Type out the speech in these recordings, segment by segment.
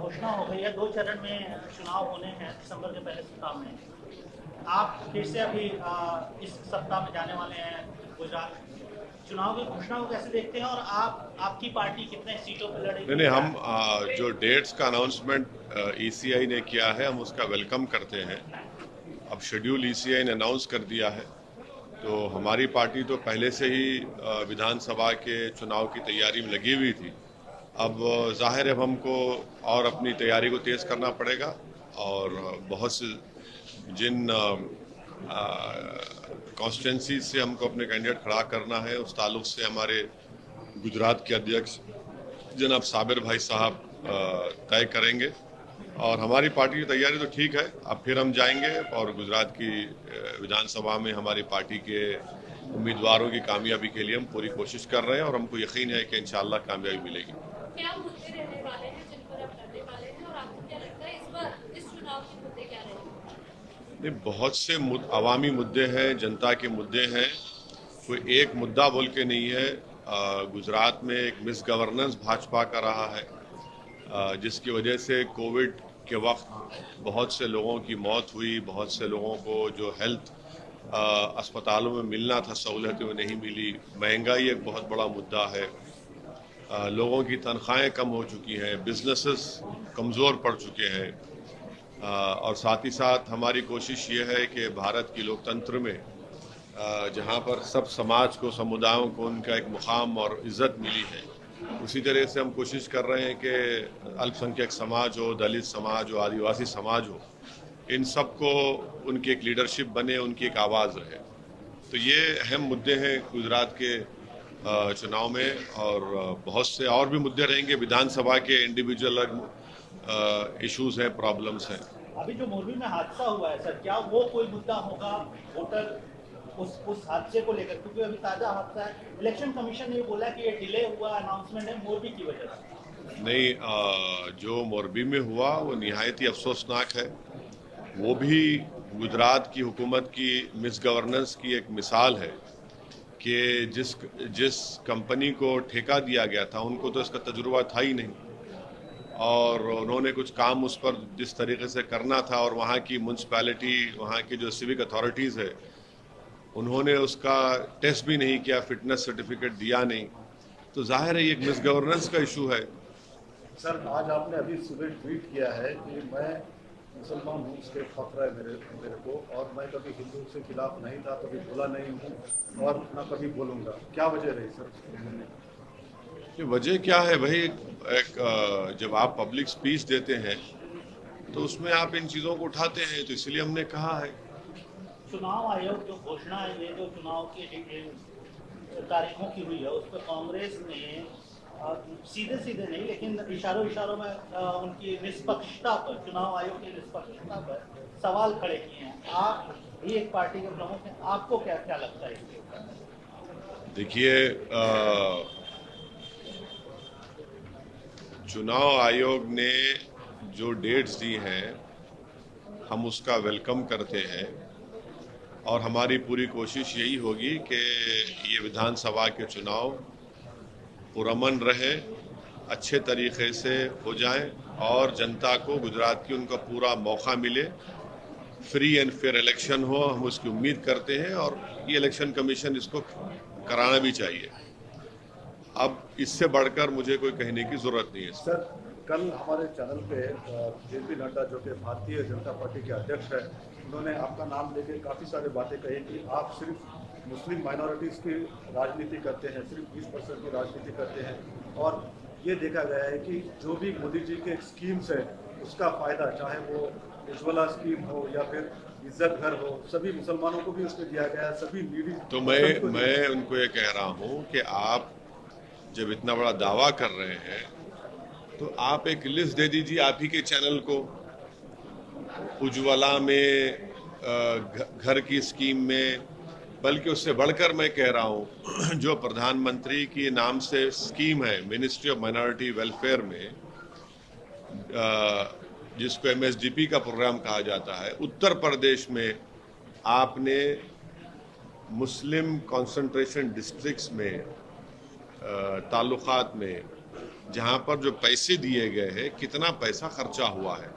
घोषणा हो गई है, 2 चरण में चुनाव होने हैं दिसंबर के पहले सप्ताह में। आप फिर से अभी इस सप्ताह में जाने वाले हैं गुजरात। चुनाव की घोषणा को कैसे देखते हैं और आपकी पार्टी कितने सीटों पर लड़ेगी? नहीं, हम जो डेट्स का अनाउंसमेंट ईसीआई ने किया है हम उसका वेलकम करते हैं। अब शेड्यूल ईसीआई ने अनाउंस कर दिया है, तो हमारी पार्टी तो पहले से ही विधानसभा के चुनाव की तैयारी में लगी हुई थी। अब जाहिर है अब हमको और अपनी तैयारी को तेज़ करना पड़ेगा और बहुत से जिन कॉन्स्टिट्यूंसी से हमको अपने कैंडिडेट खड़ा करना है उस ताल्लुक से हमारे गुजरात के अध्यक्ष जनाब साबिर भाई साहब तय करेंगे और हमारी पार्टी की तैयारी तो ठीक है। अब फिर हम जाएंगे और गुजरात की विधानसभा में हमारी पार्टी के उम्मीदवारों की कामयाबी के लिए हम पूरी कोशिश कर रहे हैं और हमको यकीन है कि इंशाअल्लाह कामयाबी मिलेगी। क्या मुद्दे रहने वाले हैं जिन पर आप लड़ने वाले हैं और आपको क्या लगता है इस बार इस चुनाव के मुद्दे क्या रहेंगे? बहुत से अवामी मुद्दे हैं, जनता के मुद्दे हैं, कोई एक मुद्दा बोल के नहीं है। गुजरात में एक मिस गवर्नेंस भाजपा का रहा है, जिसकी वजह से कोविड के वक्त बहुत से लोगों की मौत हुई, बहुत से लोगों को जो हेल्थ अस्पतालों में मिलना था सहूलतें वो नहीं मिली। महंगाई एक बहुत बड़ा मुद्दा है, लोगों की तनख्वाहें कम हो चुकी हैं, बिजनेसेस कमज़ोर पड़ चुके हैं और साथ ही साथ हमारी कोशिश ये है कि भारत की लोकतंत्र में जहाँ पर सब समाज को, समुदायों को उनका एक मुकाम और इज़्ज़त मिली है, उसी तरह से हम कोशिश कर रहे हैं कि अल्पसंख्यक समाज हो, दलित समाज हो, आदिवासी समाज हो, इन सब को उनकी एक लीडरशिप बने, उनकी एक आवाज़ रहे। तो ये अहम मुद्दे हैं गुजरात के चुनाव में और बहुत से और भी मुद्दे रहेंगे। विधानसभा के इंडिविजुअल इश्यूज हैं, प्रॉब्लम्स हैं। अभी जो मोरबी में हादसा हुआ है सर, क्या वो कोई मुद्दा होगा वोटर उस हादसे को लेकर? क्योंकि अभी ताजा हादसा है, इलेक्शन कमीशन ने बोला कि ये डिले हुआ अनाउंसमेंट है मोरबी की वजह से। नहीं, जो मोरबी में हुआ वो निहायत ही अफसोसनाक है। वो भी गुजरात की हुकूमत की मिस गवर्नेंस की एक मिसाल है कि जिस कंपनी को ठेका दिया गया था उनको तो इसका तजुर्बा था ही नहीं और उन्होंने कुछ काम उस पर जिस तरीके से करना था और वहाँ की म्यूनसिपैलिटी, वहाँ की जो सिविक अथॉरिटीज़ है, उन्होंने उसका टेस्ट भी नहीं किया, फिटनेस सर्टिफिकेट दिया नहीं, तो जाहिर है ये एक मिस गवर्नेंस का इशू है। सर, आज आपने अभी सुबह ट्वीट किया है कि मैं मुसलमान हूँ, उसके फख्र है मेरे को, और मैं कभी हिंदू के खिलाफ नहीं था, कभी बोला नहीं हूँ और ना कभी बोलूँगा। क्या वजह रही सर? ये वजह क्या है भाई? जब आप पब्लिक स्पीच देते हैं तो उसमें आप इन चीज़ों को उठाते हैं, तो इसलिए हमने कहा है। चुनाव आयोग जो घोषणा है, ये जो चुनाव की तारीखों की हुई है, उस पर कांग्रेस ने सीधे सीधे नहीं लेकिन इशारों में उनकी निष्पक्षता पर, चुनाव आयोग की निष्पक्षता पर सवाल खड़े किए हैं। आप भी एक पार्टी के प्रमुख हैं, आपको क्या क्या लगता है इसके ऊपर? देखिए, चुनाव आयोग ने जो डेट्स दी हैं हम उसका वेलकम करते हैं और हमारी पूरी कोशिश यही होगी कि ये विधानसभा के चुनाव पुरअमन रहे, अच्छे तरीके से हो जाएं और जनता को, गुजरात की, उनका पूरा मौका मिले, फ्री एंड फेयर इलेक्शन हो, हम उसकी उम्मीद करते हैं और ये इलेक्शन कमीशन इसको कराना भी चाहिए। अब इससे बढ़कर मुझे कोई कहने की जरूरत नहीं है। सर, कल हमारे चैनल पे जेपी नड्डा जो कि भारतीय जनता पार्टी के अध्यक्ष है, उन्होंने आपका नाम लेके काफ़ी सारी बातें कही कि आप सिर्फ मुस्लिम माइनॉरिटीज़ की राजनीति करते हैं, सिर्फ 20% की राजनीति करते हैं और ये देखा गया है कि जो भी मोदी जी के स्कीम्स है उसका फ़ायदा, चाहे वो उज्ज्वला स्कीम हो या फिर इज्जत घर हो, सभी मुसलमानों को भी उसमें दिया गया है, सभी नीडी। तो मैं उनको ये कह रहा हूँ कि आप जब इतना बड़ा दावा कर रहे हैं तो आप एक लिस्ट दे दीजिए आप ही के चैनल को, उज्ज्वला में, घर की स्कीम में, बल्कि उससे बढ़कर मैं कह रहा हूँ जो प्रधानमंत्री के नाम से स्कीम है मिनिस्ट्री ऑफ माइनॉरिटी वेलफेयर में, जिसको MSDP का प्रोग्राम कहा जाता है, उत्तर प्रदेश में आपने मुस्लिम कॉन्सेंट्रेशन डिस्ट्रिक्ट्स में, ताल्लुकात में जहां पर जो पैसे दिए गए हैं कितना पैसा खर्चा हुआ है।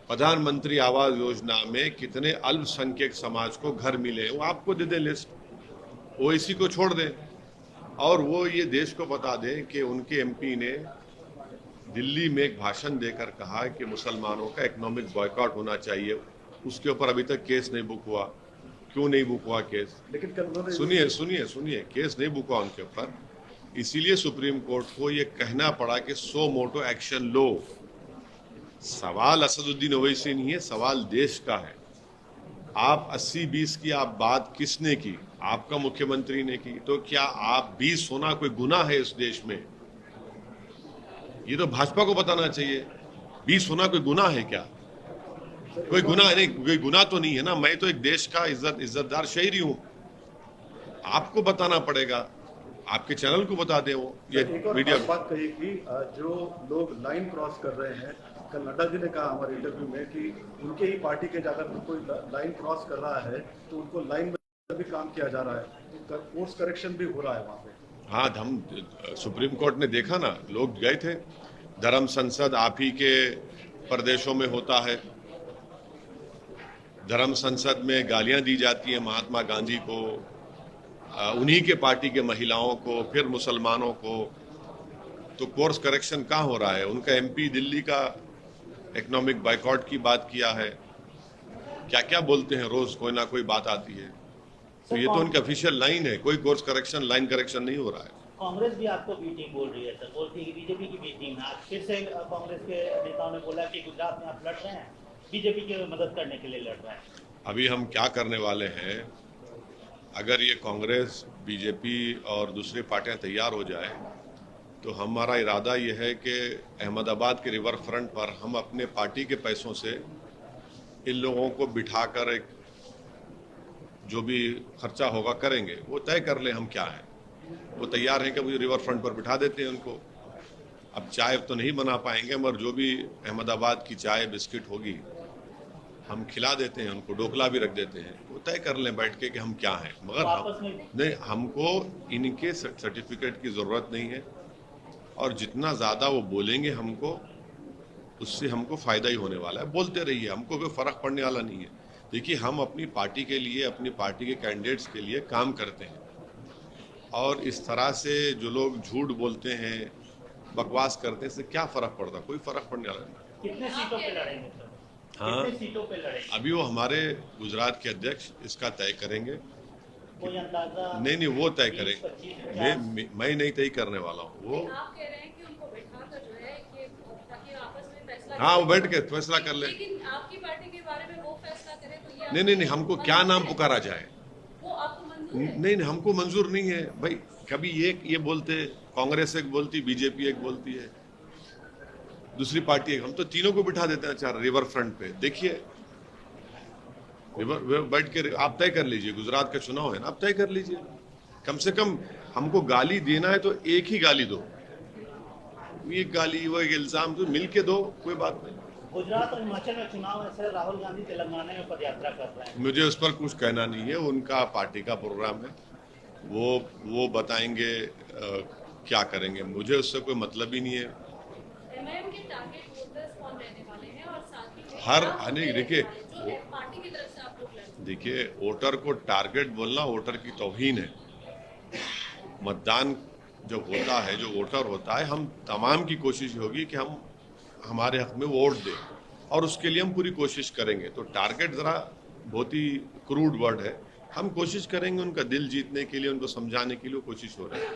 प्रधानमंत्री आवास योजना में कितने अल्पसंख्यक समाज को घर मिले, वो आपको दे दे लिस्ट, ओवैसी को छोड़ दें और वो ये देश को बता दें कि उनके एमपी ने दिल्ली में एक भाषण देकर कहा कि मुसलमानों का इकोनॉमिक बॉयकॉट होना चाहिए। उसके ऊपर अभी तक केस नहीं बुक हुआ। क्यों नहीं बुक हुआ केस? लेकिन कल उन्होंने सुनिए, केस नहीं बुक हुआ उनके ऊपर, इसीलिए सुप्रीम कोर्ट को ये कहना पड़ा कि सो मोटो एक्शन लो। सवाल असदुद्दीन ओवैसी नहीं है, सवाल देश का है। आप 80-20 की आप बात किसने की? आपका मुख्यमंत्री ने की। तो क्या आप 20 होना कोई गुनाह है इस देश में? ये तो भाजपा को बताना चाहिए। 20 होना कोई गुनाह है क्या? कोई गुनाह नहीं, कोई गुनाह तो नहीं है ना। मैं तो एक देश का इज्जतदार शहरी हूं। आपको बताना पड़ेगा, आपके चैनल को बता दे वो। ये एक और मीडिया बात कही कि जो लोग लाइन क्रॉस कर रहे हैं, कल नड्डा जी ने कहा हमारे इंटरव्यू में कि उनके ही पार्टी के जाकर कोई लाइन क्रॉस कर रहा है तो उनको लाइन में भी काम किया जा रहा है, तो कोर्स करेक्शन भी हो रहा है वहाँ पे। हाँ, हम सुप्रीम कोर्ट ने देखा ना, लोग गए थे। धर्म संसद आप ही के प्रदेशों में होता है। धर्म संसद में गालियां दी जाती है महात्मा गांधी को, उन्हीं के पार्टी के महिलाओं को, फिर मुसलमानों को। तो कोर्स करेक्शन कहाँ हो रहा है? उनका एमपी दिल्ली का इकोनॉमिक बाइकआउट की बात किया है। क्या क्या बोलते हैं, रोज कोई ना कोई बात आती है। तो ये तो उनकी ऑफिशियल लाइन है, कोई कोर्स करेक्शन, लाइन करेक्शन नहीं हो रहा है। कांग्रेस भी आपको बी टीम बोल रही है सर, बोलती है कि बीजेपी की बी टीम है। आज फिर से कांग्रेस के नेताओं ने बोला कि गुजरात में आप लड़ रहे हैं, बीजेपी की मदद करने के लिए लड़ रहे हैं। अभी हम क्या करने वाले हैं, अगर ये कांग्रेस, बीजेपी और दूसरी पार्टियां तैयार हो जाए तो हमारा इरादा ये है कि अहमदाबाद के रिवर फ्रंट पर हम अपने पार्टी के पैसों से इन लोगों को बिठाकर एक जो भी खर्चा होगा करेंगे, वो तय कर लें हम क्या है। वो तैयार हैं कि मुझे रिवर फ्रंट पर बिठा देते हैं उनको। अब चाय तो नहीं बना पाएंगे, मगर जो भी अहमदाबाद की चाय बिस्किट होगी हम खिला देते हैं उनको, डोकला भी रख देते हैं। वो तय कर लें बैठ के कि हम क्या हैं। मगर नहीं, हमको इनके सर्टिफिकेट की ज़रूरत नहीं है और जितना ज़्यादा वो बोलेंगे हमको, उससे हमको फ़ायदा ही होने वाला है। बोलते रहिए, हमको कोई फ़र्क पड़ने वाला नहीं है। देखिए, हम अपनी पार्टी के लिए, अपनी पार्टी के कैंडिडेट्स के लिए काम करते हैं और इस तरह से जो लोग झूठ बोलते हैं, बकवास करते हैं, इससे क्या फ़र्क पड़ता? कोई फ़र्क पड़ने वाला नहीं। कितने सीटों पे लड़ेंगे सर? हाँ, कितने सीटों पे लड़ेंगे? अभी वो हमारे गुजरात के अध्यक्ष इसका तय करेंगे। कोई अंदाजा? नहीं, वो तय 20, करेंगे। 25, मैं नहीं तय करने वाला हूँ। वो आप कह रहे हैं कि उनको बैठाकर जो है कि ताकि आपस में फैसला हाँ, वो करें। बैठ के फैसला कर ले। लेकिन आपकी पार्टी के बारे में वो फैसला करे तो ये नहीं, हमको क्या नाम पुकारा जाए, वो आपको मंजूर है? नहीं, हमको मंजूर नहीं है भाई। कभी ये बोलते, कांग्रेस एक बोलती, बीजेपी एक बोलती है, दूसरी पार्टी एक। हम तो तीनों को बिठा देते हैं चार रिवर फ्रंट पे। देखिए, रिवर बैठ के आप तय कर लीजिए। गुजरात का चुनाव है ना, आप तय कर लीजिए। कम से कम हमको गाली देना है तो एक ही गाली दो, एक गाली, वो एक इल्जाम तो मिल के दो, कोई बात नहीं। गुजरात और हिमाचल में चुनाव है सर, राहुल गांधी तेलंगाना में पदयात्रा कर रहे हैं। मुझे उस पर कुछ कहना नहीं है, उनका पार्टी का प्रोग्राम है, वो बताएंगे क्या करेंगे। मुझे उससे कोई मतलब ही नहीं है। एमआईएम के टारगेट वोटर्स कौन रहने वाले हैं और साथ ही हर आप अनेक, रहने देखिए, वाले जो है पार्टी की तरफ से आप लोग लड़ते हैं। देखिए, वोटर को टारगेट बोलना वोटर की तौहीन है। मतदान जब होता है, जो वोटर होता है, हम तमाम की कोशिश होगी कि हम हमारे हक में वोट दें और उसके लिए हम पूरी कोशिश करेंगे। तो टारगेट ज़रा बहुत ही क्रूड वर्ड है। हम कोशिश करेंगे उनका दिल जीतने के लिए, उनको समझाने के लिए कोशिश हो रही है।